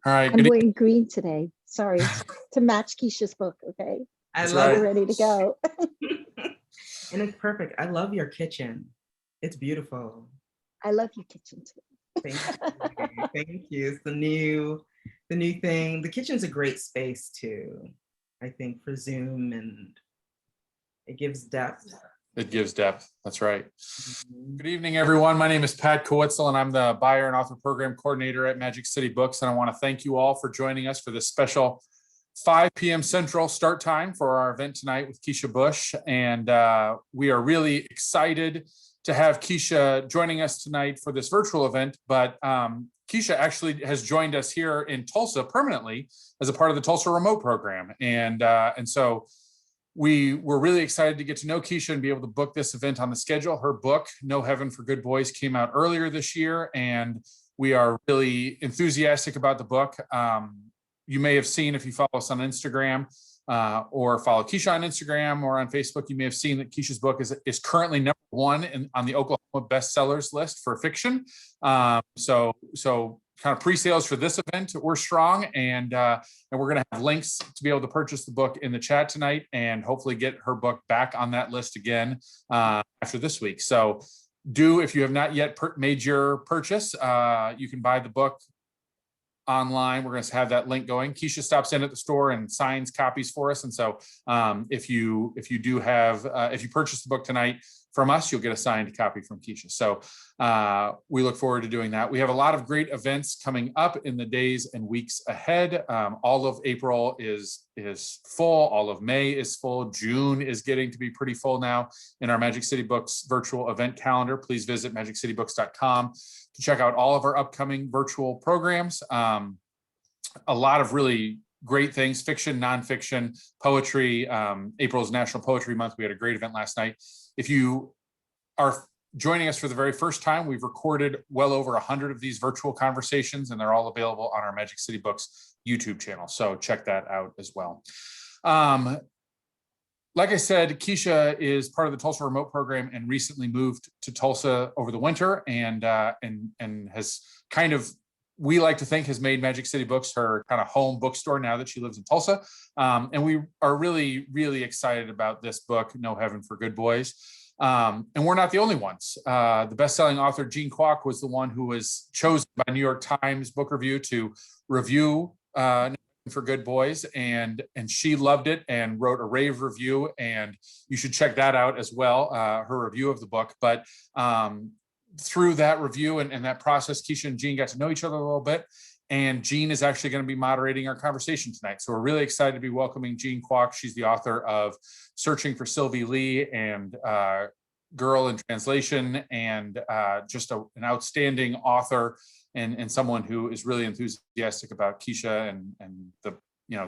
All right. I'm wearing green today. Sorry, to match Keisha's book. Okay. I That's love right. We're ready to go. And it's perfect. I love your kitchen. It's beautiful. I love your kitchen too. Thank you. Thank you. It's the new thing. The kitchen's a great space too, I think, for Zoom, and it gives depth. It gives depth. That's right. Mhm. Good evening, everyone. My name is Pat Kowitzel, and I'm the buyer and author program coordinator at Magic City Books. And I want to thank you all for joining us for this special 5 p.m. Central start time for our event tonight with Keisha Bush. And we are really excited to have Keisha joining us tonight for this virtual event. But Keisha actually has joined us here in Tulsa permanently as a part of the Tulsa Remote program. And so we were really excited to get to know Keisha and be able to book this event on the schedule. Her book, No Heaven for Good Boys, came out earlier this year, and we are really enthusiastic about the book. You may have seen, if you follow us on Instagram or follow Keisha on Instagram or on Facebook, you may have seen that Keisha's book is currently #1 on the Oklahoma bestsellers list for fiction. So kind of pre-sales for this event were strong, and we're going to have links to be able to purchase the book in the chat tonight, and hopefully get her book back on that list again after this week. So if you have not yet made your purchase, you can buy the book online. We're going to have that link going. Keisha stops in at the store and signs copies for us. And so if you purchase the book tonight from us, you'll get a signed copy from Keisha. So we look forward to doing that. We have a lot of great events coming up in the days and weeks ahead. All of April is full. All of May is full. June is getting to be pretty full now in our Magic City Books virtual event calendar. Please visit magiccitybooks.com to check out all of our upcoming virtual programs. A lot of really great things, fiction, nonfiction, poetry. April's National Poetry Month. We had a great event last night. If you are joining us for the very first time, we've recorded well over 100 of these virtual conversations, and they're all available on our Magic City Books YouTube channel. So check that out as well. Like I said, Keisha is part of the Tulsa Remote program and recently moved to Tulsa over the winter, and has kind of, we like to think, has made Magic City Books her kind of home bookstore now that she lives in Tulsa. And we are really, really excited about this book, No Heaven for Good Boys. And we're not the only ones. The best-selling author Jean Kwok was the one who was chosen by New York Times Book Review to review No Heaven for Good Boys, and she loved it and wrote a rave review, and you should check that out as well, her review of the book. But through that review and that process, Keisha and Jean got to know each other a little bit, and Jean is actually going to be moderating our conversation tonight. So we're really excited to be welcoming Jean Kwok. She's the author of Searching for Sylvie Lee and Girl in Translation, and just an outstanding author and someone who is really enthusiastic about Keisha and the,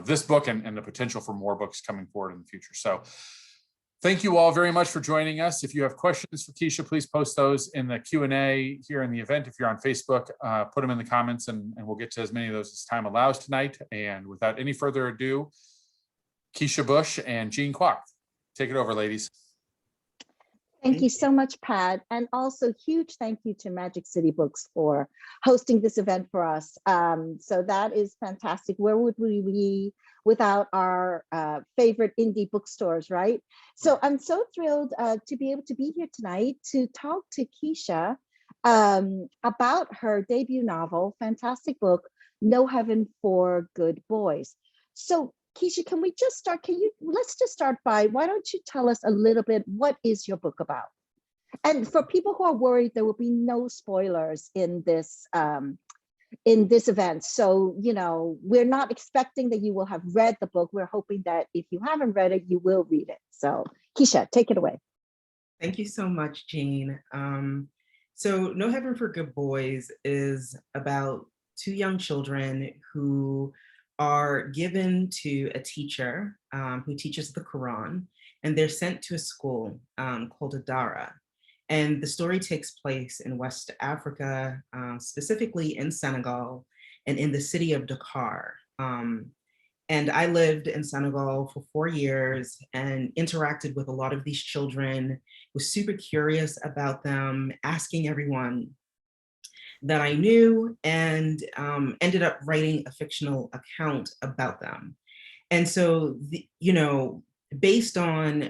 this book and the potential for more books coming forward in the future. So thank you all very much for joining us. If you have questions for Keisha, please post those in the Q&A here in the event. If you're on Facebook, put them in the comments, and we'll get to as many of those as time allows tonight. And without any further ado, Keisha Bush and Jean Kwok, take it over, ladies. Thank you so much, Pat. And also huge thank you to Magic City Books for hosting this event for us. So that is fantastic. Where would we be without our favorite indie bookstores, right? So I'm so thrilled to be able to be here tonight to talk to Keisha about her debut novel, fantastic book, No Heaven for Good Boys. So Keisha, can we just start? Let's just start by, why don't you tell us a little bit, what is your book about? And for people who are worried, there will be no spoilers in this event. So, we're not expecting that you will have read the book. We're hoping that if you haven't read it, you will read it. So Keisha, take it away. Thank you so much, Jean. So No Heaven for Good Boys is about 2 young children who are given to a teacher who teaches the Koran, and they're sent to a school called Adara. And the story takes place in West Africa, specifically in Senegal and in the city of Dakar. And I lived in Senegal for 4 years and interacted with a lot of these children, was super curious about them, asking everyone, that I knew, and ended up writing a fictional account about them. And so, based on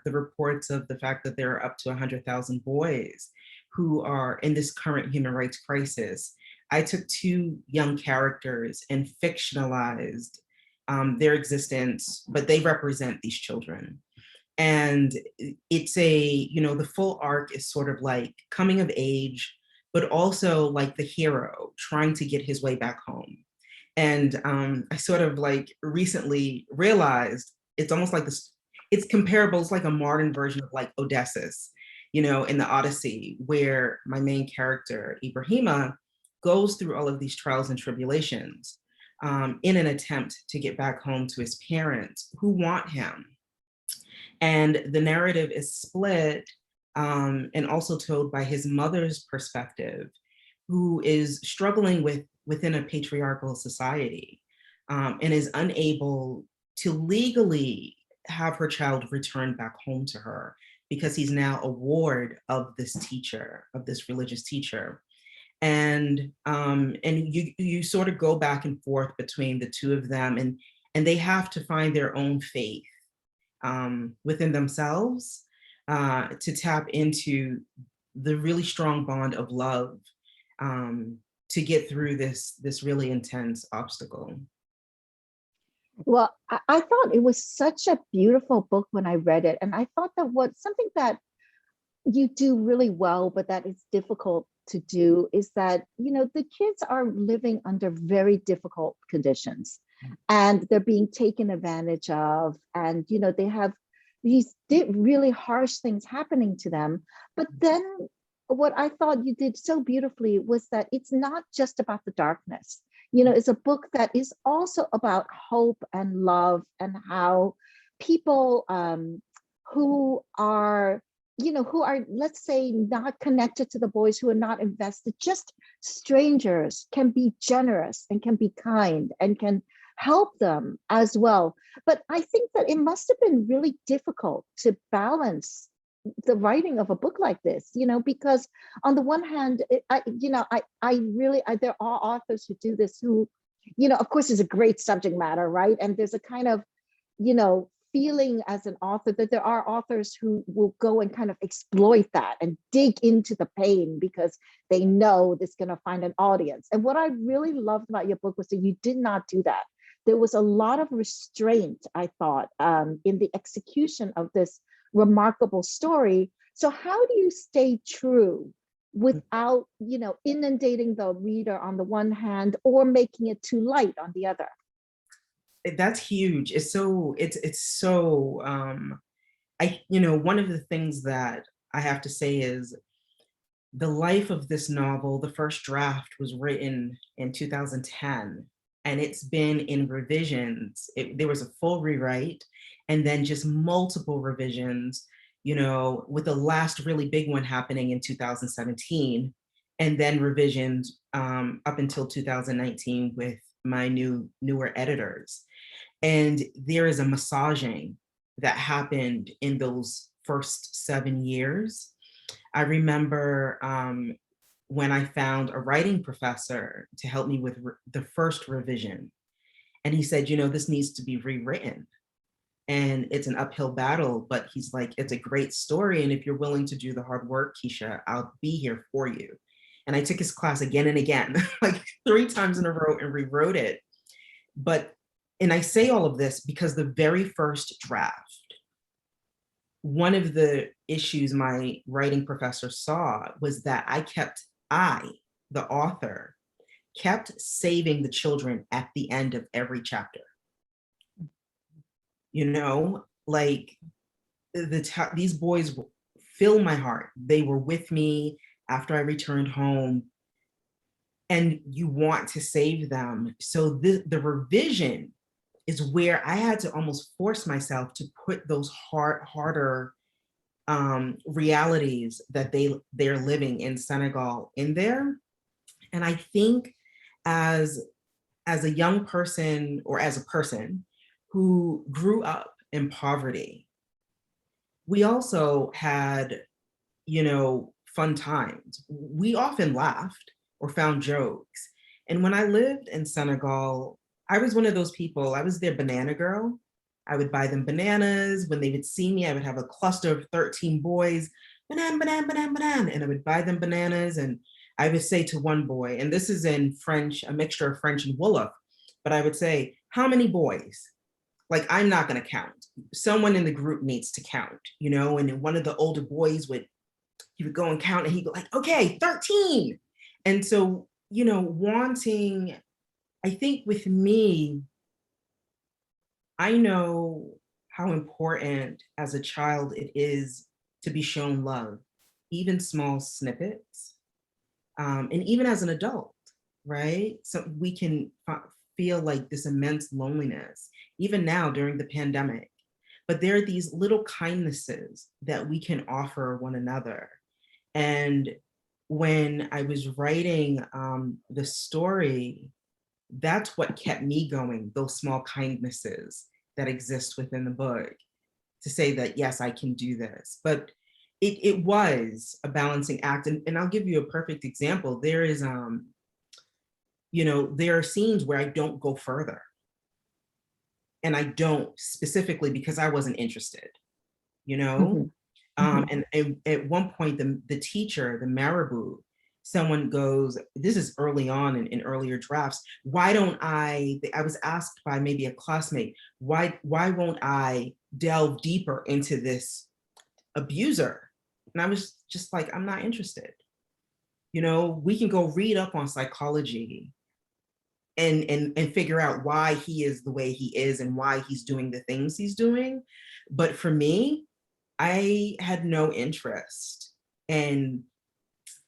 the reports of the fact that there are up to 100,000 boys who are in this current human rights crisis, I took two young characters and fictionalized their existence, but they represent these children. And it's the full arc is sort of like coming of age, but also like the hero trying to get his way back home. And I sort of like recently realized it's almost like this, it's comparable, it's like a modern version of like Odysseus, in the Odyssey, where my main character, Ibrahimah, goes through all of these trials and tribulations in an attempt to get back home to his parents who want him. And the narrative is split and also told by his mother's perspective, who is struggling within a patriarchal society and is unable to legally have her child returned back home to her because he's now a ward of this teacher, of this religious teacher. And you sort of go back and forth between the two of them, and they have to find their own faith within themselves to tap into the really strong bond of love to get through this really intense obstacle. Well, I thought it was such a beautiful book when I read it. And I thought that something that you do really well, but that is difficult to do, is that, the kids are living under very difficult conditions and they're being taken advantage of. And, they have these really harsh things happening to them. But then what I thought you did so beautifully was that it's not just about the darkness. It's a book that is also about hope and love, and how people who are, let's say, not connected to the boys, who are not invested, just strangers, can be generous and can be kind and can help them as well. But I think that it must have been really difficult to balance the writing of a book like this, because on the one hand, I really, there are authors who do this who, of course, is a great subject matter, right? And there's a kind of, feeling as an author that there are authors who will go and kind of exploit that and dig into the pain because they know this is going to find an audience. And what I really loved about your book was that you did not do that. There was a lot of restraint, I thought, in the execution of this remarkable story. So how do you stay true without, inundating the reader on the one hand or making it too light on the other? That's huge. It's so one of the things that I have to say is the life of this novel, the first draft was written in 2010, and it's been in revisions. There was a full rewrite and then just multiple revisions, with the last really big one happening in 2017, and then revisions up until 2019 with my newer editors. And there is a massaging that happened in those first 7 years. I remember when I found a writing professor to help me with the first revision. And he said, this needs to be rewritten. And it's an uphill battle, but he's like, it's a great story. And if you're willing to do the hard work, Keisha, I'll be here for you. And I took his class again and again, like 3 times in a row, and rewrote it. And I say all of this because the very first draft, one of the issues my writing professor saw was that the author, kept saving the children at the end of every chapter. Like these boys fill my heart. They were with me after I returned home, and you want to save them. So the revision is where I had to almost force myself to put those harder realities that they're living in Senegal in there. And I think as a young person, or as a person who grew up in poverty, we also had, fun times. We often laughed, or found jokes. And when I lived in Senegal, I was one of those people, I was their banana girl. I would buy them bananas. When they would see me, I would have a cluster of 13 boys, banana, banana, banana, banana. And I would buy them bananas. And I would say to one boy, and this is in French, a mixture of French and Wolof, but I would say, how many boys? Like, I'm not gonna count. Someone in the group needs to count, you know? And then one of the older boys he would go and count and he'd go like, okay, 13. And so, you know, wanting, I think with me, I know how important as a child it is to be shown love, even small snippets, and even as an adult, right? So we can feel like this immense loneliness, even now during the pandemic. But there are these little kindnesses that we can offer one another. And when I was writing the story, that's what kept me going, those small kindnesses that exist within the book, to say that, yes, I can do this. But it was a balancing act. And I'll give you a perfect example. There is, you know, there are scenes where I don't go further. And I don't specifically because I wasn't interested, you know? And at one point, the teacher, the Marabout, someone goes, this is early on in earlier drafts, why don't I was asked by maybe a classmate, why won't I delve deeper into this abuser? And I was just like, I'm not interested. You know, we can go read up on psychology and figure out why he is the way he is and why he's doing the things he's doing. But for me, I had no interest in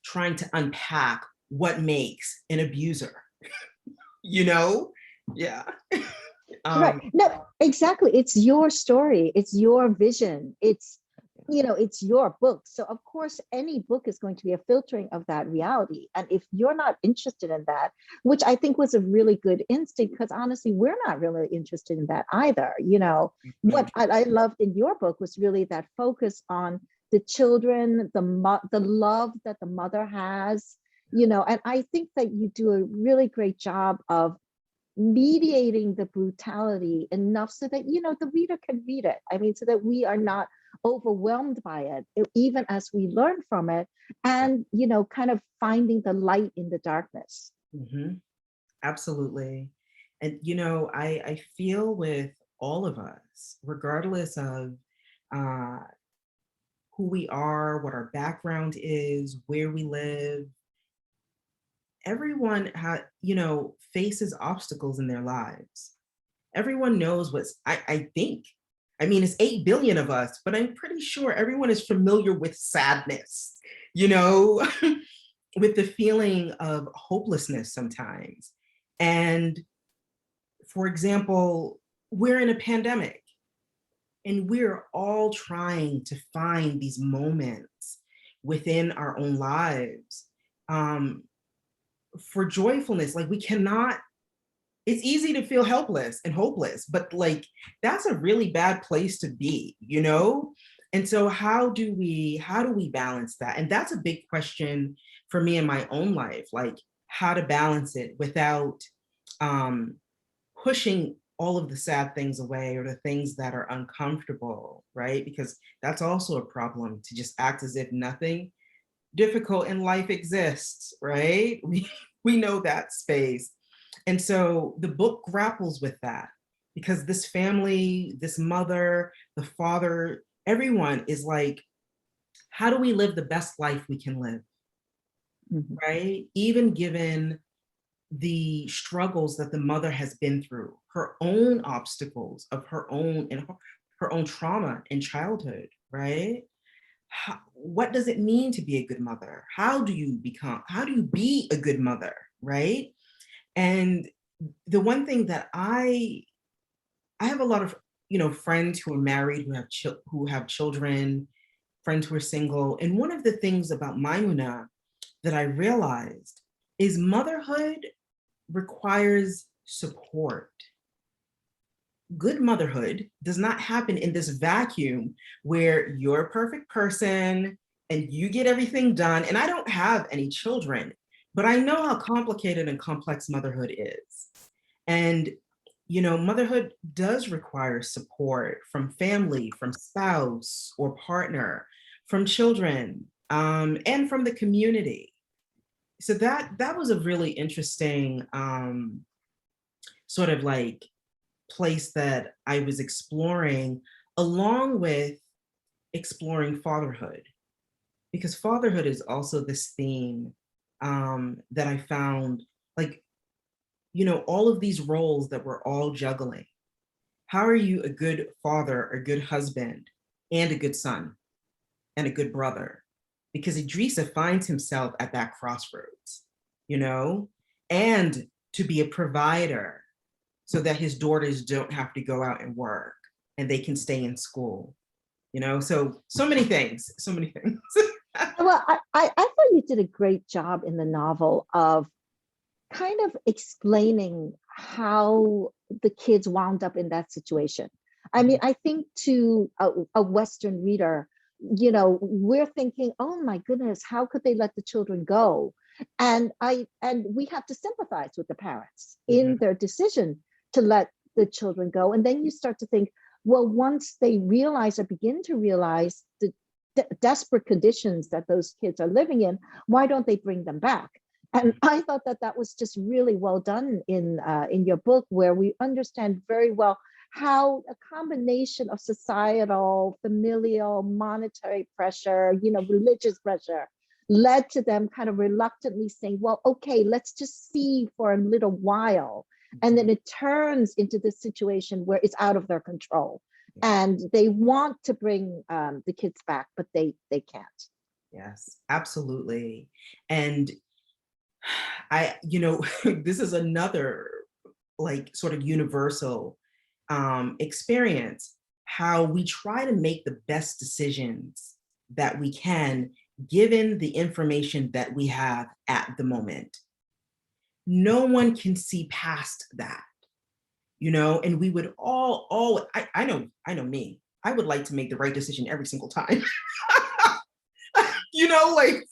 trying to unpack what makes an abuser, you know? Yeah. Right. No, exactly. It's your story. It's your vision. It's, you know, it's your book. So of course, any book is going to be a filtering of that reality. And if you're not interested in that, which I think was a really good instinct, because honestly, we're not really interested in that either. You know, what I loved in your book was really that focus on the children, the love that the mother has, you know, and I think that you do a really great job of mediating the brutality enough so that, you know, the reader can read it. I mean, so that we are not overwhelmed by it, even as we learn from it, and, you know, kind of finding the light in the darkness. Absolutely. And, you know, I feel with all of us, regardless of who we are, what our background is, where we live, everyone you know, faces obstacles in their lives. Everyone knows I think, I mean, it's 8 billion of us, but I'm pretty sure everyone is familiar with sadness, you know, with the feeling of hopelessness sometimes. And for example, we're in a pandemic and we're all trying to find these moments within our own lives for joyfulness. Like, we cannot, it's easy to feel helpless and hopeless, but like, that's a really bad place to be, you know? And so how do we balance that? And that's a big question for me in my own life, like how to balance it without pushing all of the sad things away or the things that are uncomfortable, right? Because that's also a problem, to just act as if nothing difficult in life exists, right? We know that space. And so the book grapples with that, because this family, this mother, the father, everyone is like, how do we live the best life we can live, right? Even given the struggles that the mother has been through, her own obstacles of her own, and her own trauma in childhood, right? What does it mean to be a good mother? How do you be a good mother, right? And the one thing that I have a lot of, you know, friends who are married, who have children, friends who are single. And one of the things about Maimuna that I realized is motherhood requires support. Good motherhood does not happen in this vacuum where you're a perfect person and you get everything done. And I don't have any children, But I know how complicated and complex motherhood is. And, motherhood does require support from family, from spouse or partner, from children, and from the community. So that was a really interesting sort of like place that I was exploring, along with exploring fatherhood, because fatherhood is also this theme that I found, like, all of these roles that we're all juggling. How are you a good father, a good husband, and a good son, and a good brother? Because Idrissa finds himself at that crossroads, and to be a provider so that his daughters don't have to go out and work and they can stay in school, so many things, so many things. Well, I thought you did a great job in the novel of kind of explaining how the kids wound up in that situation. I mean, I think to a Western reader, we're thinking, oh my goodness, how could they let the children go? And we have to sympathize with the parents in their decision to let the children go. And then you start to think, well, once they realize or begin to realize the desperate conditions that those kids are living in, why don't they bring them back? And I thought that was just really well done in your book, where we understand very well how a combination of societal, familial, monetary pressure, religious pressure, led to them kind of reluctantly saying, well, okay, let's just see for a little while. And then it turns into this situation where it's out of their control. And they want to bring the kids back, but they can't. Yes, absolutely. And this is another like sort of universal experience, how we try to make the best decisions that we can, given the information that we have at the moment. No one can see past that, and we would all I know me, I would like to make the right decision every single time. Like,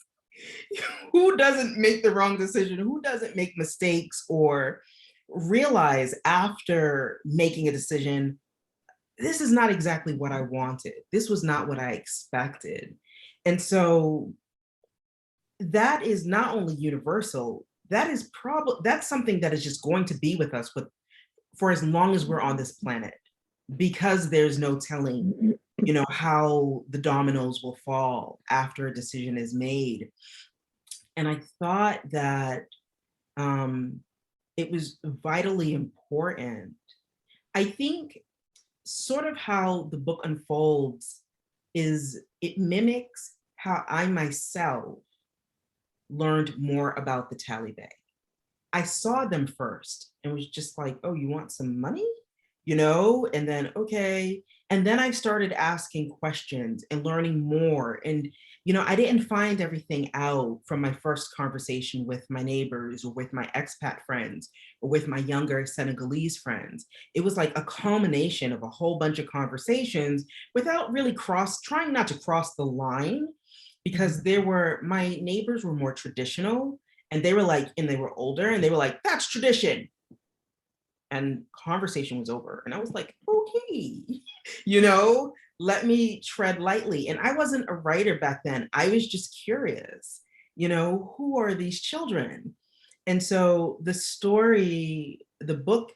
who doesn't make the wrong decision? Who doesn't make mistakes or realize after making a decision, this is not exactly what I wanted. This was not what I expected. And so that is not only universal, that's something that is just going to be with us for as long as we're on this planet, because there's no telling, how the dominoes will fall after a decision is made. And I thought that it was vitally important. I think sort of how the book unfolds is it mimics how I myself learned more about the Talibé. I saw them first and was just like, oh, you want some money? And then, okay. And then I started asking questions and learning more. And, I didn't find everything out from my first conversation with my neighbors or with my expat friends or with my younger Senegalese friends. It was like a culmination of a whole bunch of conversations without really trying not to cross the line, because my neighbors were more traditional, and they were older, and they were like, that's tradition. And conversation was over. And I was like, okay, let me tread lightly. And I wasn't a writer back then. I was just curious, who are these children? And so the book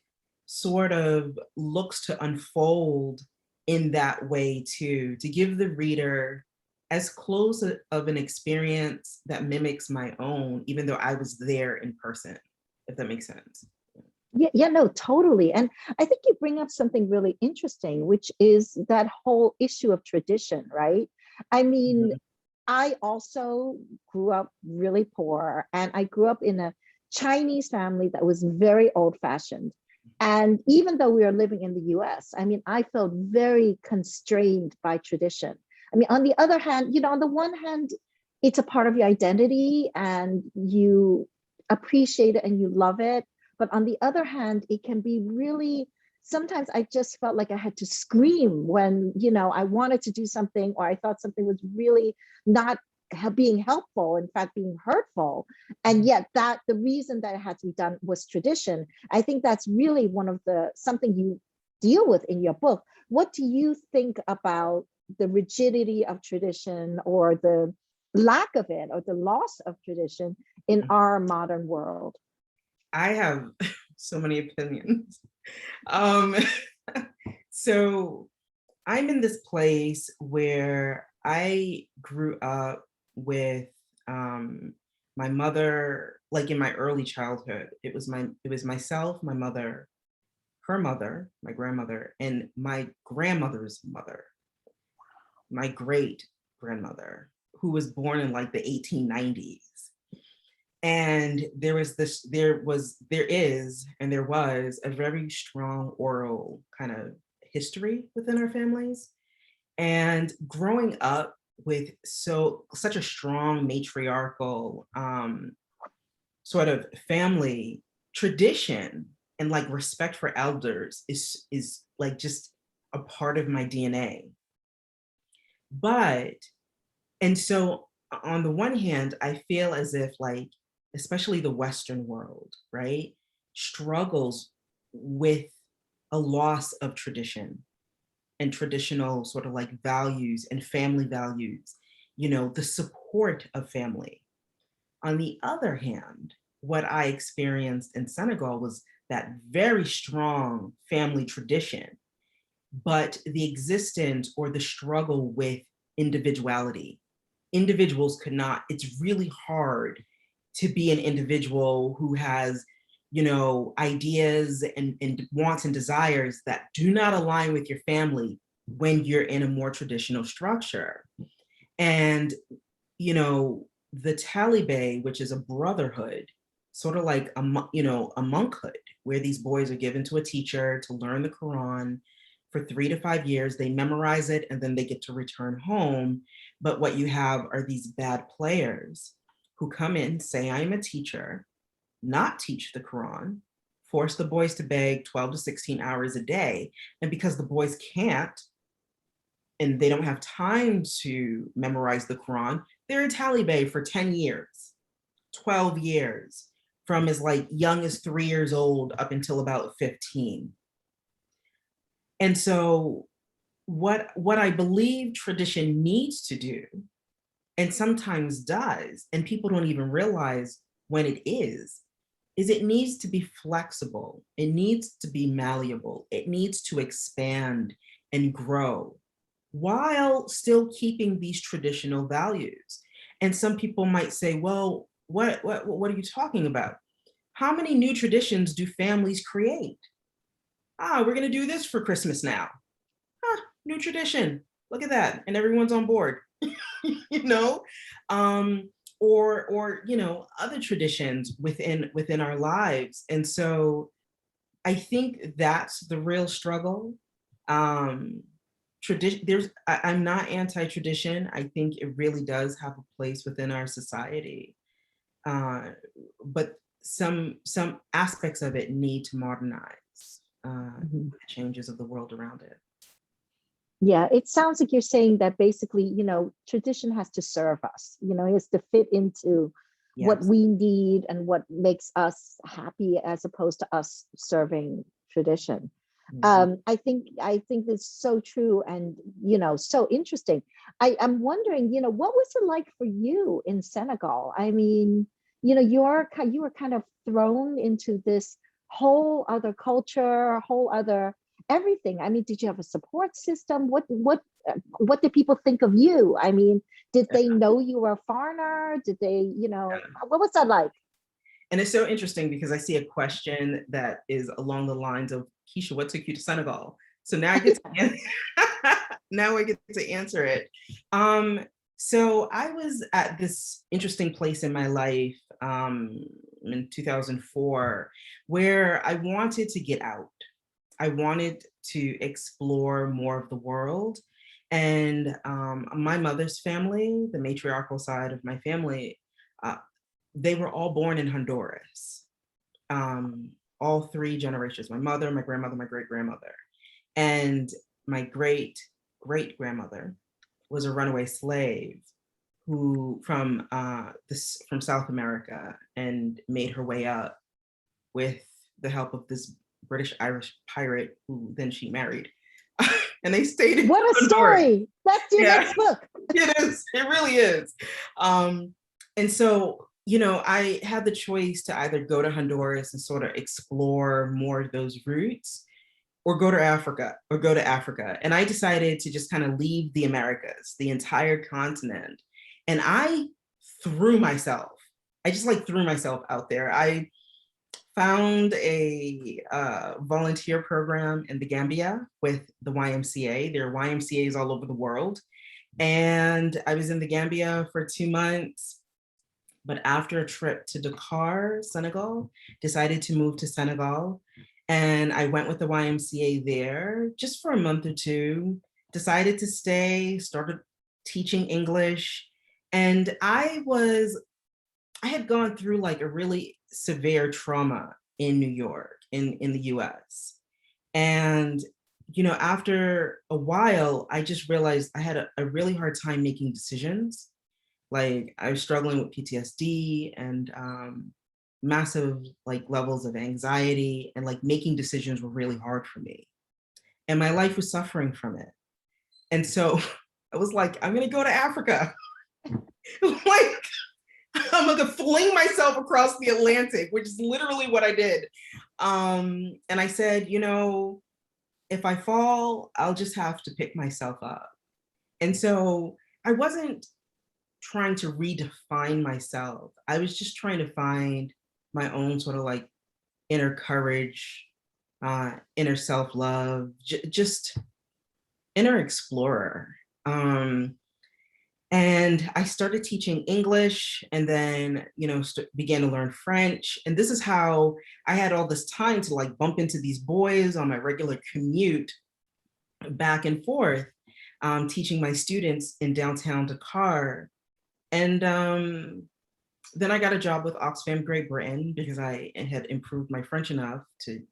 sort of looks to unfold in that way too, to give the reader as close of an experience that mimics my own, even though I was there in person, if that makes sense. Yeah, no, totally. And I think you bring up something really interesting, which is that whole issue of tradition, right? I mean, I also grew up really poor, and I grew up in a Chinese family that was very old-fashioned. And even though we are living in the US, I mean, I felt very constrained by tradition. I mean, on the other hand, on the one hand, it's a part of your identity and you appreciate it and you love it. But on the other hand, it can be really, sometimes I just felt like I had to scream when, I wanted to do something, or I thought something was really not being helpful, in fact, being hurtful. And yet that the reason that it had to be done was tradition. I think that's really one of the, something you deal with in your book. What do you think about the rigidity of tradition, or the lack of it, or the loss of tradition in our modern world? I have so many opinions. So I'm in this place where I grew up with my mother, like in my early childhood. It was myself, my mother, her mother, my grandmother, and my grandmother's mother, my great grandmother, who was born in like the 1890s. And there is, and there was a very strong oral kind of history within our families. And growing up with such a strong matriarchal sort of family tradition, and like respect for elders is like just a part of my DNA. And so on the one hand, I feel as if, like, especially the Western world, right, struggles with a loss of tradition and traditional sort of like values and family values, the support of family. On the other hand, what I experienced in Senegal was that very strong family tradition, but the existence or the struggle with individuality. Individuals could not, it's really hard to be an individual who has, ideas and wants and desires that do not align with your family when you're in a more traditional structure. And, the Talibé, which is a brotherhood, sort of like a monkhood, where these boys are given to a teacher to learn the Koran for 3 to 5 years. They memorize it and then they get to return home. But what you have are these bad players who come in, say, I am a teacher, not teach the Quran, force the boys to beg 12 to 16 hours a day. And because the boys can't, and they don't have time to memorize the Quran, they're in Talibé for 10 years, 12 years, from as like young as 3 years old up until about 15. And so what I believe tradition needs to do, and sometimes does, and people don't even realize when it is it needs to be flexible. It needs to be malleable. It needs to expand and grow while still keeping these traditional values. And some people might say, well, what are you talking about? How many new traditions do families create? We're gonna do this for Christmas now. New tradition, look at that. And everyone's on board, or other traditions within our lives. And so I think that's the real struggle. Tradition, I'm not anti-tradition. I think it really does have a place within our society. But some aspects of it need to modernize the changes of the world around it. Yeah, it sounds like you're saying that basically, tradition has to serve us, it has to fit into what we need and what makes us happy, as opposed to us serving tradition. I think it's so true, and so interesting. I'm wondering, what was it like for you in Senegal? I mean, you were kind of thrown into this whole other culture, whole other everything. I mean, did you have a support system? What did people think of you? I mean, did they know you were a foreigner? Did they, what was that like? And it's so interesting because I see a question that is along the lines of, Keisha, what took you to Senegal? So now I get to answer it. So I was at this interesting place in my life in 2004, where I wanted to get out. I wanted to explore more of the world. And my mother's family, the matriarchal side of my family, they were all born in Honduras. All 3 generations, my mother, my grandmother, my great-grandmother. And my great-great-grandmother was a runaway slave who from from South America and made her way up with the help of this British Irish pirate who then she married. And they stayed in What a Honduras. story. That's your next book. It is. It really is. And so, you know, I had the choice to either go to Honduras and sort of explore more of those roots, or go to Africa. And I decided to just kind of leave the Americas, the entire continent. And I just like threw myself out there. I found a volunteer program in the Gambia with the YMCA. There are YMCAs all over the world. And I was in the Gambia for 2 months. But after a trip to Dakar, Senegal, decided to move to Senegal. And I went with the YMCA there just for a month or two, decided to stay, started teaching English. And I had gone through like a really severe trauma in New York, in the US. And, you know, after a while, I just realized I had a really hard time making decisions. Like I was struggling with PTSD and massive like levels of anxiety, and like making decisions were really hard for me. And my life was suffering from it. And so I was like, I'm gonna go to Africa. Like, I'm gonna fling myself across the Atlantic, which is literally what I did. And I said, you know, if I fall, I'll just have to pick myself up. And so I wasn't trying to redefine myself. I was just trying to find my own sort of like inner courage, inner self-love, just inner explorer. And I started teaching English, and then, you know, began to learn French. And this is how I had all this time to like bump into these boys on my regular commute back and forth, teaching my students in downtown Dakar. And then I got a job with Oxfam Great Britain because I had improved my French enough to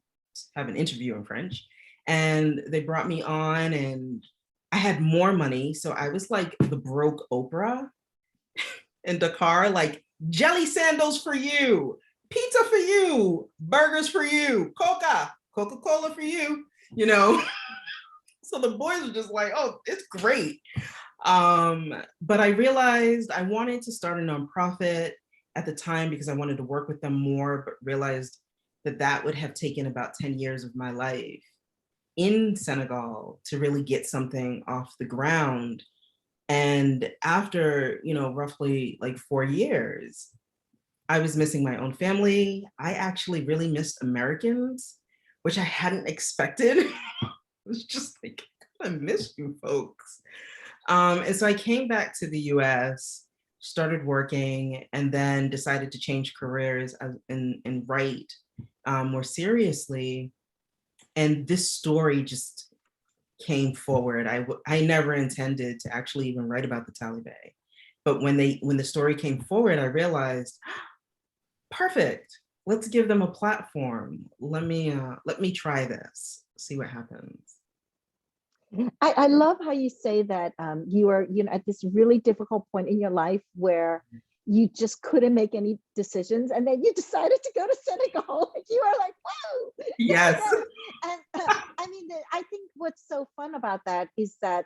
have an interview in French. And they brought me on, and I had more money. So I was like the broke Oprah in Dakar, like jelly sandals for you, pizza for you, burgers for you, Coca-Cola for you, you know? So the boys were just like, oh, it's great. But I realized I wanted to start a nonprofit at the time because I wanted to work with them more, but realized that that would have taken about 10 years of my life in Senegal to really get something off the ground. And after, you know, roughly like 4 years, I was missing my own family. I actually really missed Americans, which I hadn't expected. It was just like, I miss you folks. And so I came back to the US, started working, and then decided to change careers and write more seriously. And this story just came forward. I never intended to actually even write about the Talibé. But when the story came forward, I realized, perfect, let's give them a platform. Let me try this, see what happens. I love how you say that you are, you know, at this really difficult point in your life where you just couldn't make any decisions, and then you decided to go to Senegal. You are like, whoa! Yes. And I mean, I think what's so fun about that is that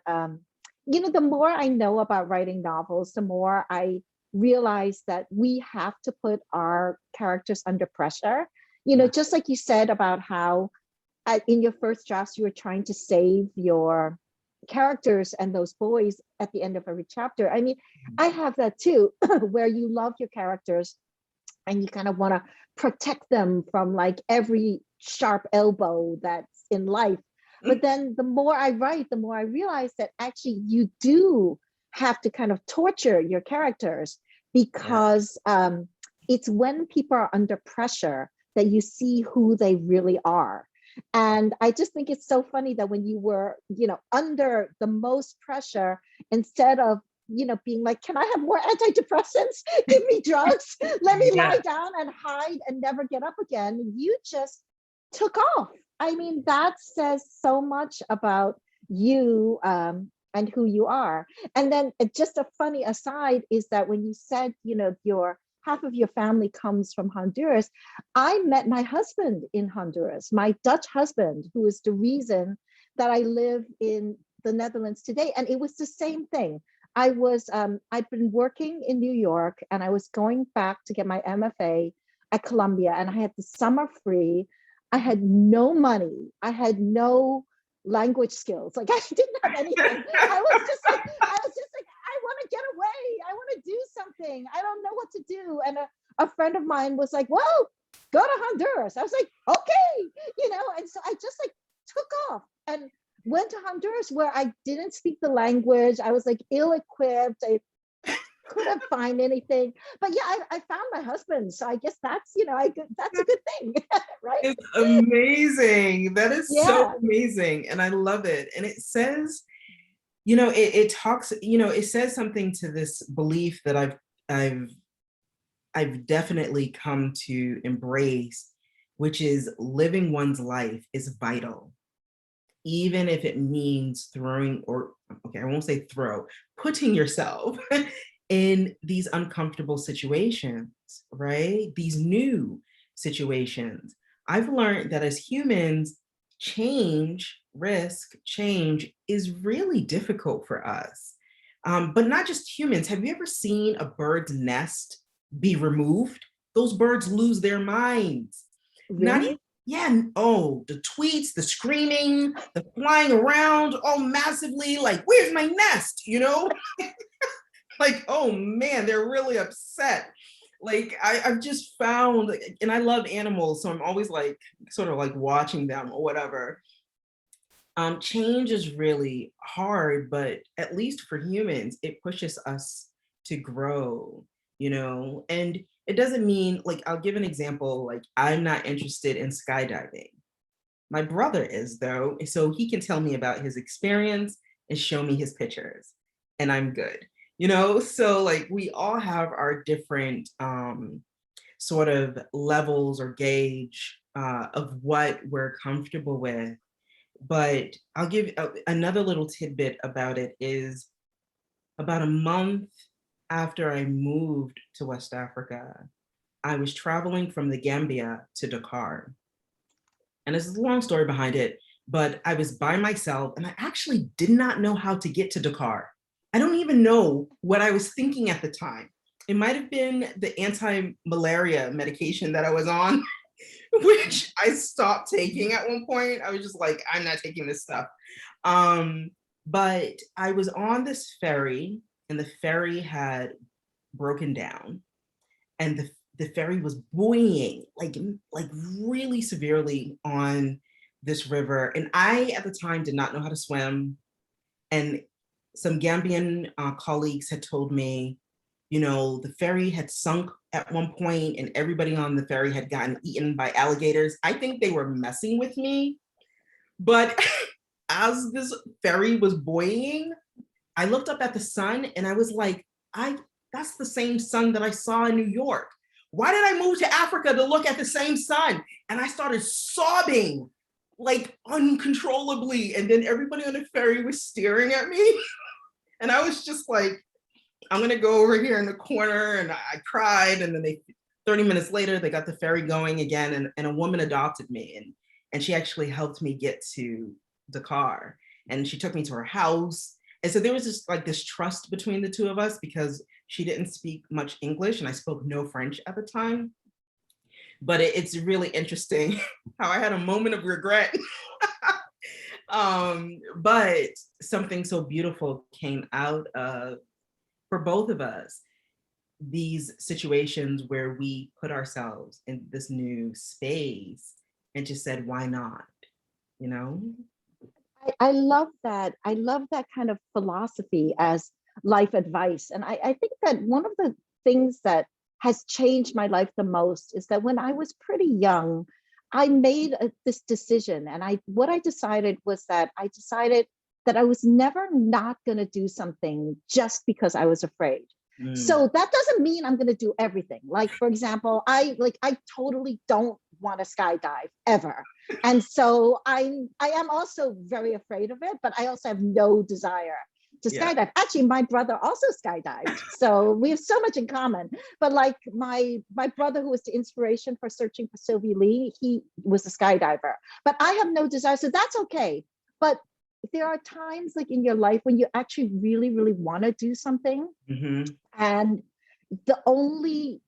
you know, the more I know about writing novels, the more I realize that we have to put our characters under pressure. You know, just like you said about how in your first drafts, you were trying to save your characters and those boys at the end of every chapter. I mean, I have that too, where you love your characters and you kind of want to protect them from like every sharp elbow that's in life. But then the more I write, the more I realize that actually you do have to kind of torture your characters, because it's when people are under pressure that you see who they really are. And I just think it's so funny that when you were, you know, under the most pressure, instead of, you know, being like, can I have more antidepressants? Give me drugs. Let me lie down and hide and never get up again. You just took off. I mean, that says so much about you and who you are. And then just a funny aside is that when you said, your half of your family comes from Honduras, I met my husband in Honduras, my Dutch husband, who is the reason that I live in the Netherlands today. And it was the same thing. I'd been working in New York, and I was going back to get my MFA at Columbia, and I had the summer free. I had no money. I had no language skills. Like, I didn't have anything. I was just like, I want to get away. I want to do something. I don't know what to do. And a friend of mine was like, well, go to Honduras. I was like, okay, and so I just like took off and went to Honduras, where I didn't speak the language. I was like ill-equipped. I couldn't find anything. But yeah, I found my husband. So I guess that's, that's a good thing, right? It's amazing. That is Yeah. so amazing. And I love it. And it says, it talks, it says something to this belief that I've definitely come to embrace, which is living one's life is vital. Even if it means putting yourself in these uncomfortable situations, right? These new situations. I've learned that as humans, change is really difficult for us. But not just humans. Have you ever seen a bird's nest be removed? Those birds lose their minds. Really? The tweets, the screaming, the flying around, all massively, like, where's my nest? Like, oh man, they're really upset. Like, I've just found, and I love animals, so I'm always like, sort of like watching them or whatever. Change is really hard, but at least for humans, it pushes us to grow, and it doesn't mean, like, I'll give an example, like, I'm not interested in skydiving. My brother is, though, so he can tell me about his experience and show me his pictures, and I'm good, so like we all have our different sort of levels or gauge of what we're comfortable with. But I'll give another little tidbit about it. Is about a month after I moved to West Africa, I was traveling from the Gambia to Dakar. And there's a long story behind it, but I was by myself and I actually did not know how to get to Dakar. I don't even know what I was thinking at the time. It might have been the anti-malaria medication that I was on, which I stopped taking at one point. I was just like, I'm not taking this stuff. But I was on this ferry, and the ferry had broken down, and the ferry was buoying like really severely on this river. And I, at the time, did not know how to swim. And some Gambian colleagues had told me, the ferry had sunk at one point and everybody on the ferry had gotten eaten by alligators. I think they were messing with me. But as this ferry was buoying, I looked up at the sun and I was like, that's the same sun that I saw in New York. Why did I move to Africa to look at the same sun? And I started sobbing like uncontrollably. And then everybody on the ferry was staring at me. And I was just like, I'm gonna go over here in the corner. And I cried. And then 30 minutes later, they got the ferry going again. And a woman adopted me. And she actually helped me get to Dakar. And she took me to her house. And so there was just like this trust between the two of us because she didn't speak much English and I spoke no French at the time. But it's really interesting how I had a moment of regret. But something so beautiful came out of, for both of us, these situations where we put ourselves in this new space and just said, why not? I love that. I love that kind of philosophy as life advice. And I think that one of the things that has changed my life the most is that when I was pretty young, I made this decision. And what I decided was that I was never not going to do something just because I was afraid. So that doesn't mean I'm going to do everything. Like, for example, I totally don't want to skydive ever. And so I am also very afraid of it, but I also have no desire to skydive. Actually, my brother also skydived. So we have so much in common. But like my brother, who was the inspiration for searching for Sylvie Lee, he was a skydiver. But I have no desire, so that's okay. But there are times like in your life when you actually really, really want to do something. And the only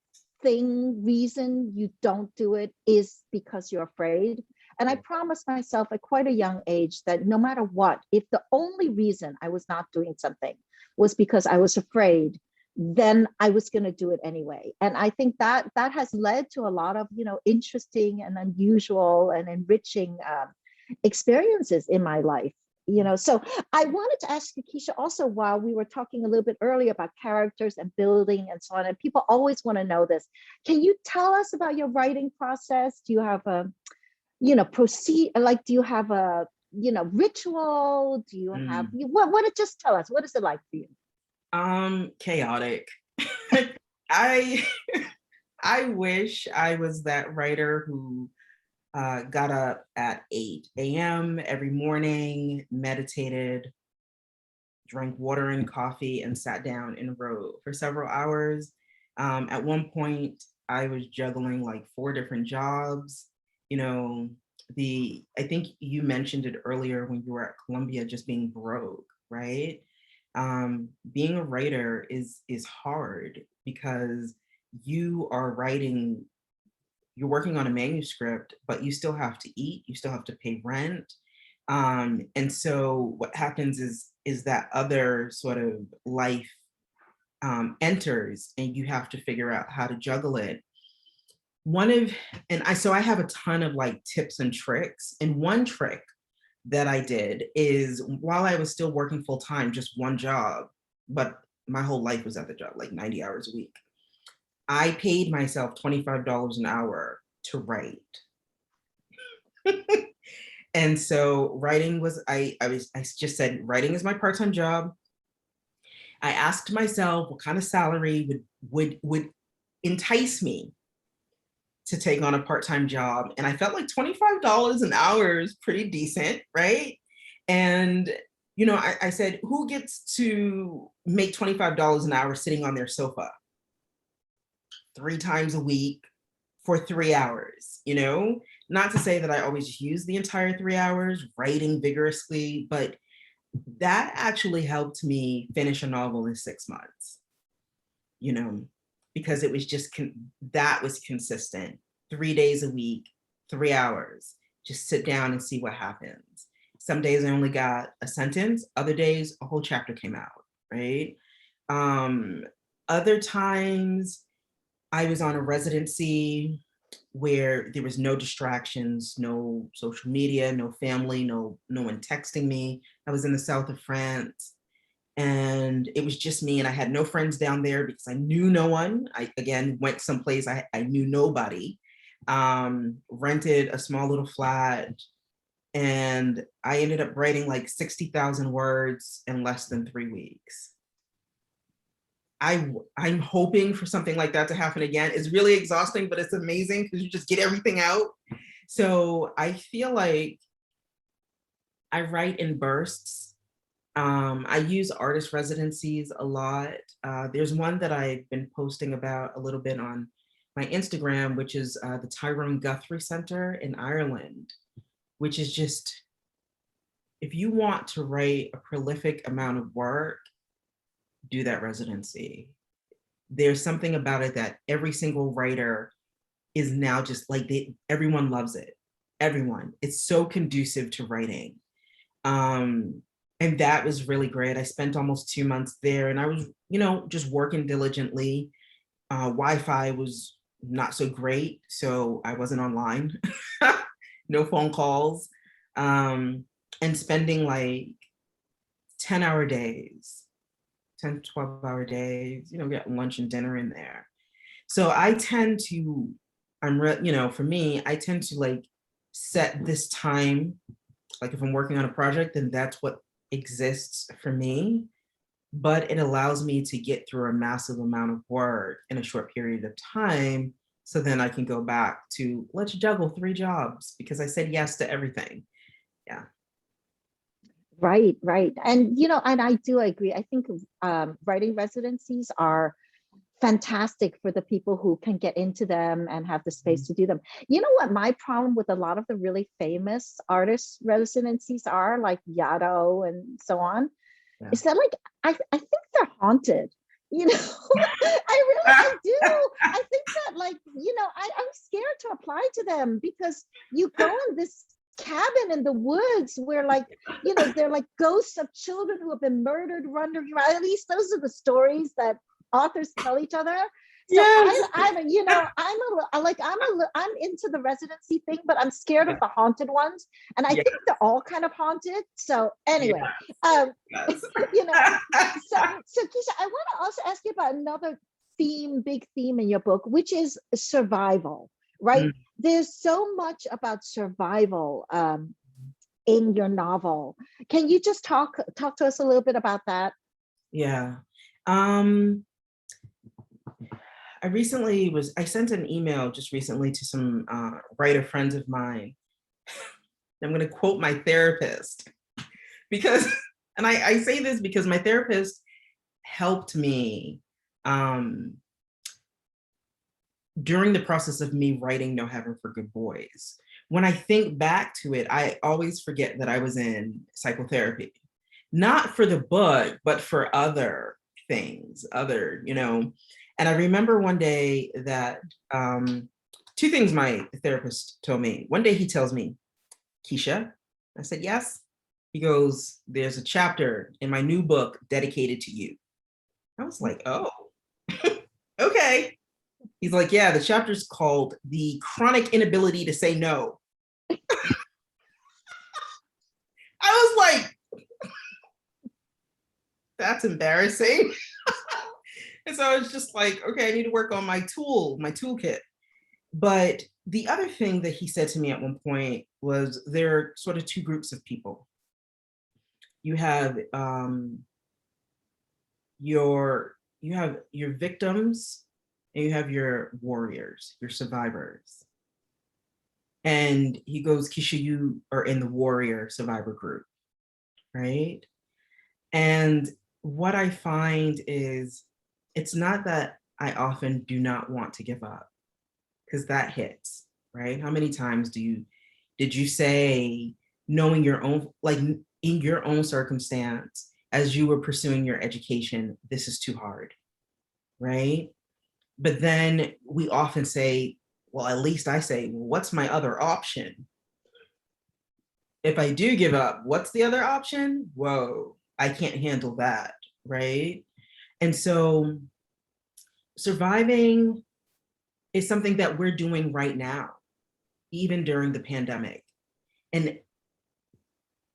reason you don't do it is because you're afraid. And I promised myself at quite a young age that no matter what, if the only reason I was not doing something was because I was afraid, then I was going to do it anyway. And I think that has led to a lot of, interesting and unusual and enriching experiences in my life. So I wanted to ask you, Keisha, also, while we were talking a little bit earlier about characters and building and so on, and people always want to know this. Can you tell us about your writing process? Do you have a, do you have a, ritual? Do you have, just tell us, what is it like for you? Chaotic. I wish I was that writer who got up at 8 a.m. every morning, meditated, drank water and coffee, and sat down and wrote for several hours. At one point, I was juggling like 4 different jobs. I think you mentioned it earlier when you were at Columbia, just being broke, right? Being a writer is hard because you are writing. You're working on a manuscript, but you still have to eat, you still have to pay rent. And so what happens is that other sort of life enters, and you have to figure out how to juggle it. So I have a ton of like tips and tricks. And one trick that I did is, while I was still working full time, just one job, but my whole life was at the job, like 90 hours a week, I paid myself $25 an hour to write. And so writing was, I just said, writing is my part-time job. I asked myself what kind of salary would entice me to take on a part-time job. And I felt like $25 an hour is pretty decent, right? And, I said, who gets to make $25 an hour sitting on their sofa 3 times a week for 3 hours? Not to say that I always use the entire 3 hours writing vigorously, but that actually helped me finish a novel in 6 months, because it was just, that was consistent. 3 days a week, 3 hours, just sit down and see what happens. Some days I only got a sentence, other days a whole chapter came out, right? Other times I was on a residency where there was no distractions, no social media, no family, no one texting me. I was in the south of France, and it was just me, and I had no friends down there because I knew no one. I, again, went someplace I knew nobody, rented a small little flat, and I ended up writing like 60,000 words in less than 3 weeks. I'm hoping for something like that to happen again. It's really exhausting, but it's amazing because you just get everything out. So I feel like I write in bursts. I use artist residencies a lot. There's one that I've been posting about a little bit on my Instagram, which is the Tyrone Guthrie Center in Ireland, which is just, if you want to write a prolific amount of work, do that residency. There's something about it that every single writer is now just like, everyone loves it. Everyone. It's so conducive to writing. And that was really great. I spent almost 2 months there, and I was, just working diligently. Wi-Fi was not so great, so I wasn't online. No phone calls. And spending like 10-hour days. 10 to 12-hour days, getting lunch and dinner in there. So I tend to, for me, I tend to like set this time, like if I'm working on a project, then that's what exists for me. But it allows me to get through a massive amount of work in a short period of time. So then I can go back to, let's juggle 3 jobs because I said yes to everything. Yeah. Right, right. And, you know, and I do agree. I think writing residencies are fantastic for the people who can get into them and have the space to do them. You know what my problem with a lot of the really famous artist residencies are, like Yado and so on, Yeah. is that like I think they're haunted. You know, I do. I think that, like, you know, I'm scared to apply to them because you go in this cabin in the woods where, like, you know, they're like ghosts of children who have been murdered wandering around. At least those are the stories that authors tell each other. So Yes. I'm, you know, I'm into the residency thing, but I'm scared of the haunted ones, and I think they're all kind of haunted. So anyway, Yes. you know, so Keisha, I want to also ask you about another big theme in your book, which is survival. Right? There's so much about survival in your novel. Can you just talk to us a little bit about that? Yeah. I sent an email just recently to some writer friends of mine. I'm going to quote my therapist because, and I say this because my therapist helped me during the process of me writing No Heaven for Good Boys. When I think back to it, I always forget that I was in psychotherapy, not for the book, but for other things, you know. And I remember one day that two things my therapist told me. One day he tells me, Keisha, I said, yes. He goes, there's a chapter in my new book dedicated to you. I was like, oh, okay. He's like, yeah, the chapter's called The Chronic Inability to Say No. I was like, that's embarrassing. And so I was just like, okay, I need to work on my toolkit. But the other thing that he said to me at one point was there are sort of two groups of people. You have your victims, and you have your warriors, your survivors. And he goes, Keisha, you are in the warrior survivor group, right? And what I find is, it's not that I often do not want to give up, because that hits, right? How many times did you say, knowing your own, like in your own circumstance, as you were pursuing your education, this is too hard, right? But then we often say, well, at least I say, what's my other option? If I do give up, what's the other option? Whoa, I can't handle that, right? And so surviving is something that we're doing right now, even during the pandemic. And,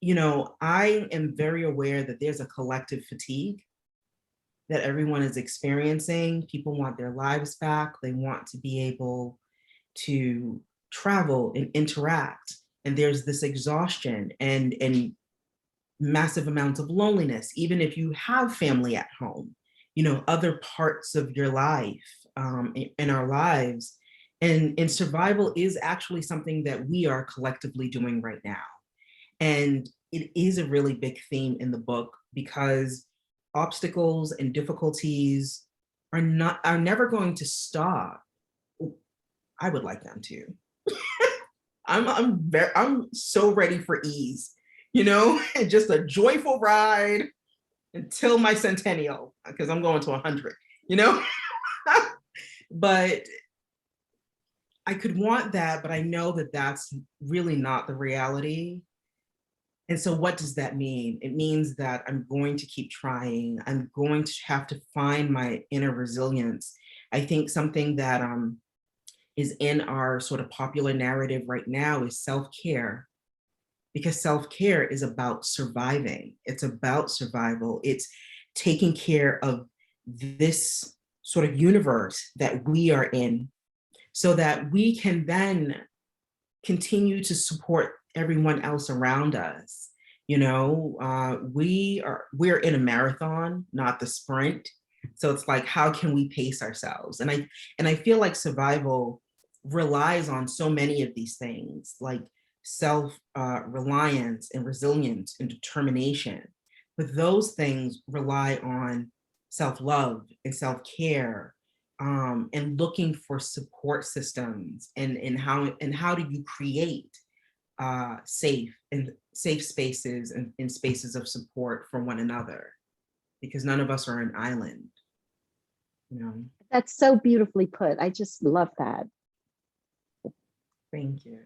you know, I am very aware that there's a collective fatigue that everyone is experiencing. People want their lives back. They want to be able to travel and interact. And there's this exhaustion and massive amounts of loneliness, even if you have family at home, you know, other parts of your life, in our lives. And survival is actually something that we are collectively doing right now. And it is a really big theme in the book, because obstacles and difficulties are never going to stop. I would like them to. I'm so ready for ease, you know, just a joyful ride until my centennial, because I'm going to 100, you know. But I could want that, but I know that that's really not the reality. And so what does that mean? It means that I'm going to keep trying. I'm going to have to find my inner resilience. I think something that is in our sort of popular narrative right now is self-care, because self-care is about surviving. It's about survival. It's taking care of this sort of universe that we are in, so that we can then continue to support everyone else around us. You know, we're in a marathon, not the sprint. So it's like, how can we pace ourselves? And I feel like survival relies on so many of these things, like self-reliance and resilience and determination. But those things rely on self-love and self-care, and looking for support systems, and how do you create safe spaces and spaces of support for one another, because none of us are an island, you know. That's so beautifully put. I just love that. Thank you.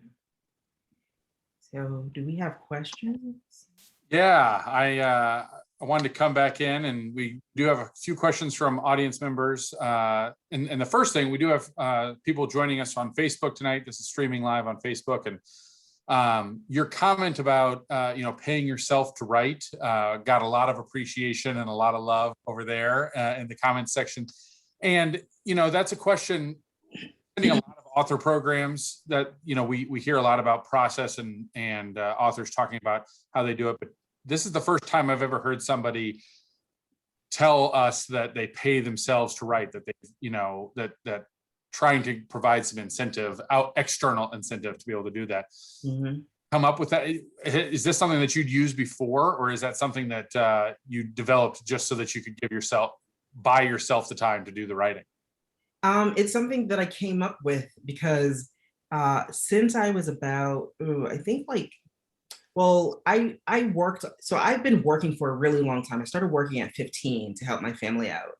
So do we have questions? Yeah, I wanted to come back in, and we do have a few questions from audience members. And the first thing, we do have people joining us on Facebook tonight. This is streaming live on Facebook, and your comment about paying yourself to write got a lot of appreciation and a lot of love over there in the comments section. And that's a question. A lot of author programs that we hear a lot about process and authors talking about how they do it, but this is the first time I've ever heard somebody tell us that they pay themselves to write, that they that trying to provide some external incentive to be able to do that. Mm-hmm. Come up with that. Is this something that you'd used before, or is that something that you developed just so that you could buy yourself the time to do the writing? It's something that I came up with because since I was about, I think I worked, so I've been working for a really long time. I started working at 15 to help my family out.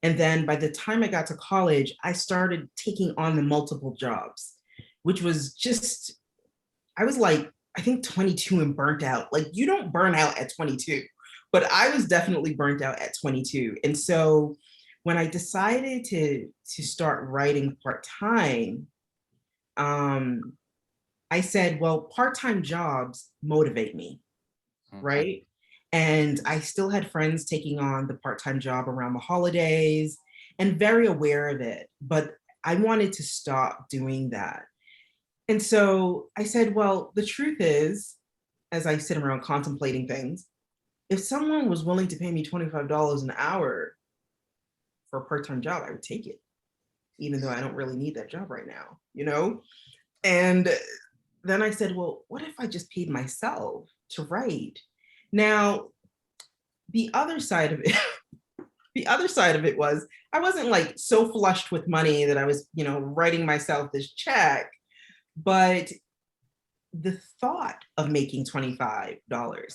And then by the time I got to college, I started taking on the multiple jobs, which was just, I was like, I think 22 and burnt out. Like, you don't burn out at 22, but I was definitely burnt out at 22. And so when I decided to start writing part-time, I said, well, part-time jobs motivate me, right? And I still had friends taking on the part-time job around the holidays and very aware of it, but I wanted to stop doing that. And so I said, well, the truth is, as I sit around contemplating things, if someone was willing to pay me $25 an hour for a part-time job, I would take it, even though I don't really need that job right now, And then I said, well, what if I just paid myself to write? Now, the other side of it was, I wasn't like so flushed with money that I was, writing myself this check, but the thought of making $25,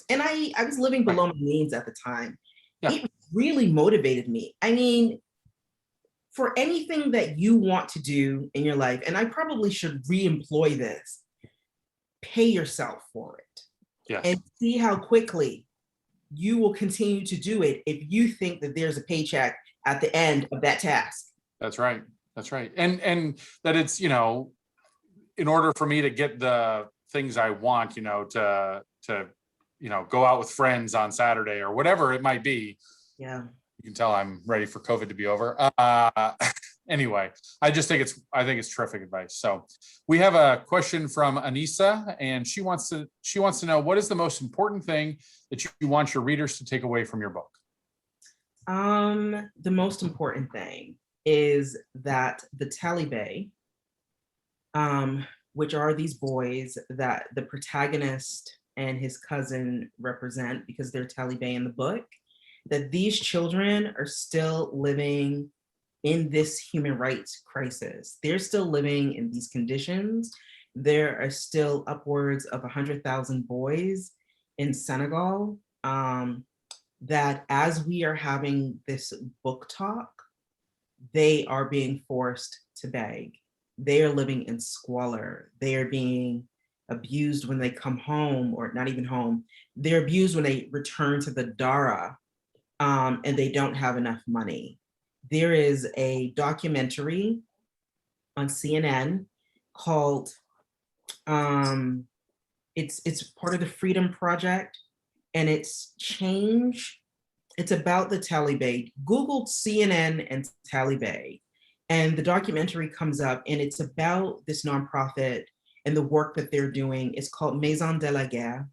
and I was living below my means at the time. Yeah. It really motivated me. I mean, for anything that you want to do in your life, and I probably should re-employ this, pay yourself for it. Yes. And see how quickly you will continue to do it if you think that there's a paycheck at the end of that task. That's right. That's right. And that it's, in order for me to get the things I want, to go out with friends on Saturday or whatever it might be. Yeah. You can tell I'm ready for COVID to be over. Anyway, I think it's terrific advice. So we have a question from Anissa, and she wants to know, what is the most important thing that you want your readers to take away from your book? The most important thing is that the Talibé, which are these boys that the protagonist and his cousin represent, because they're Talibé in the book, that these children are still living in this human rights crisis. They're still living in these conditions. There are still upwards of 100,000 boys in Senegal that, as we are having this book talk, they are being forced to beg. They are living in squalor. They are being abused when they come home, or not even home. They're abused when they return to the Dara, and they don't have enough money. There is a documentary on CNN called, it's part of the Freedom Project, and it's Change. It's about the Talibé. Google CNN and Talibé, and the documentary comes up, and it's about this nonprofit and the work that they're doing. It's called Maison de la Guerre.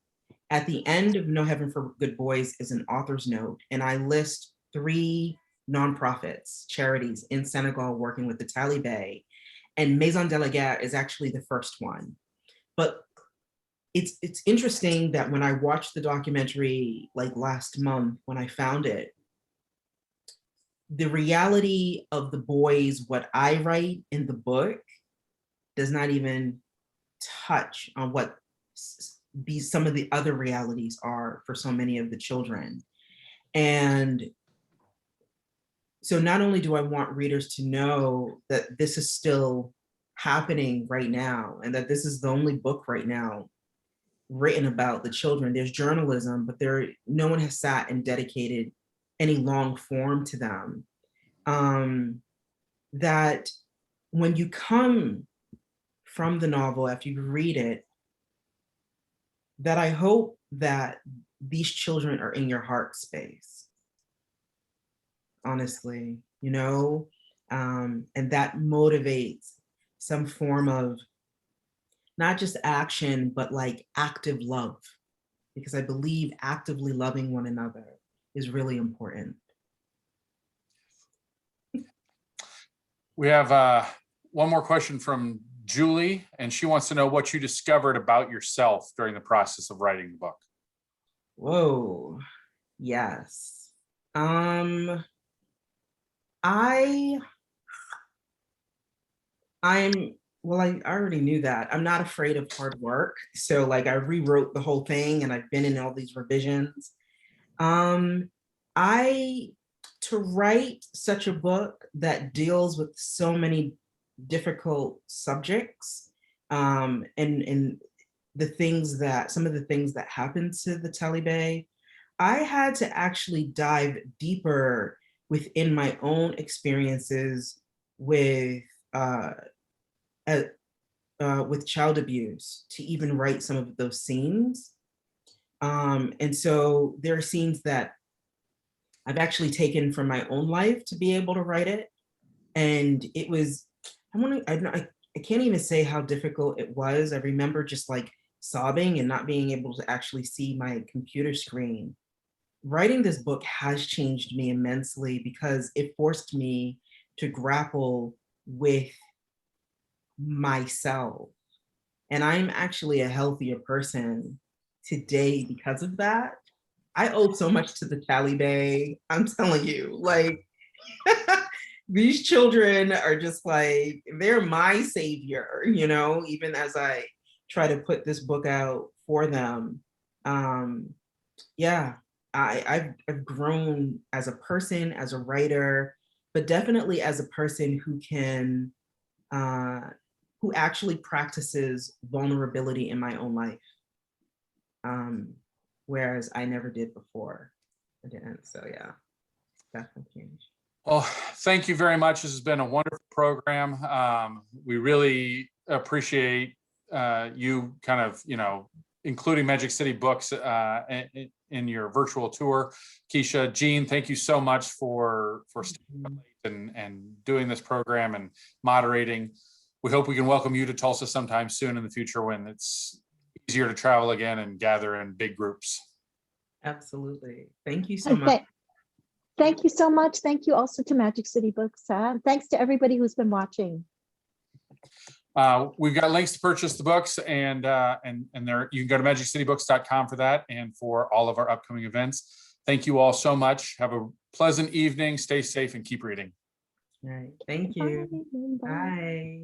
At the end of No Heaven for Good Boys is an author's note, and I list 3 nonprofits, charities in Senegal working with the Talibé, and Maison de la Guerre is actually the first one. But it's interesting that when I watched the documentary like last month, when I found it, the reality of the boys, what I write in the book, does not even touch on what some of the other realities are for so many of the children. And so not only do I want readers to know that this is still happening right now, and that this is the only book right now written about the children. There's journalism, but no one has sat and dedicated any long form to them. That when you come from the novel, after you read it, that I hope that these children are in your heart space, honestly, you know, and that motivates some form of not just action, but like active love, because I believe actively loving one another is really important. We have one more question from Julie, and she wants to know what you discovered about yourself during the process of writing the book. Whoa, yes. I'm well, I already knew that. I'm not afraid of hard work. So like I rewrote the whole thing and I've been in all these revisions. To write such a book that deals with so many difficult subjects, and some of the things that happened to the Talibé, I had to actually dive deeper within my own experiences with child abuse to even write some of those scenes. And so there are scenes that I've actually taken from my own life to be able to write it. And it was, I can't even say how difficult it was. I remember just like sobbing and not being able to actually see my computer screen. Writing this book has changed me immensely because it forced me to grapple with myself. And I'm actually a healthier person today because of that. I owe so much to the Talibé. I'm telling you, like, these children are just like, they're my savior, you know, even as I try to put this book out for them. Yeah, I've grown as a person, as a writer, but definitely as a person who actually practices vulnerability in my own life. Whereas I never did before. I didn't, so yeah, definitely changed. Well, thank you very much. This has been a wonderful program. We really appreciate you kind of, including Magic City Books in your virtual tour. Keisha, Jean, thank you so much for staying up late and doing this program and moderating. We hope we can welcome you to Tulsa sometime soon in the future when it's easier to travel again and gather in big groups. Absolutely. Thank you so much. Thank you so much. Thank you also to Magic City Books. Thanks to everybody who's been watching. We've got links to purchase the books, and there you can go to magiccitybooks.com for that and for all of our upcoming events. Thank you all so much. Have a pleasant evening. Stay safe and keep reading. All right. Thank you. Bye. Bye.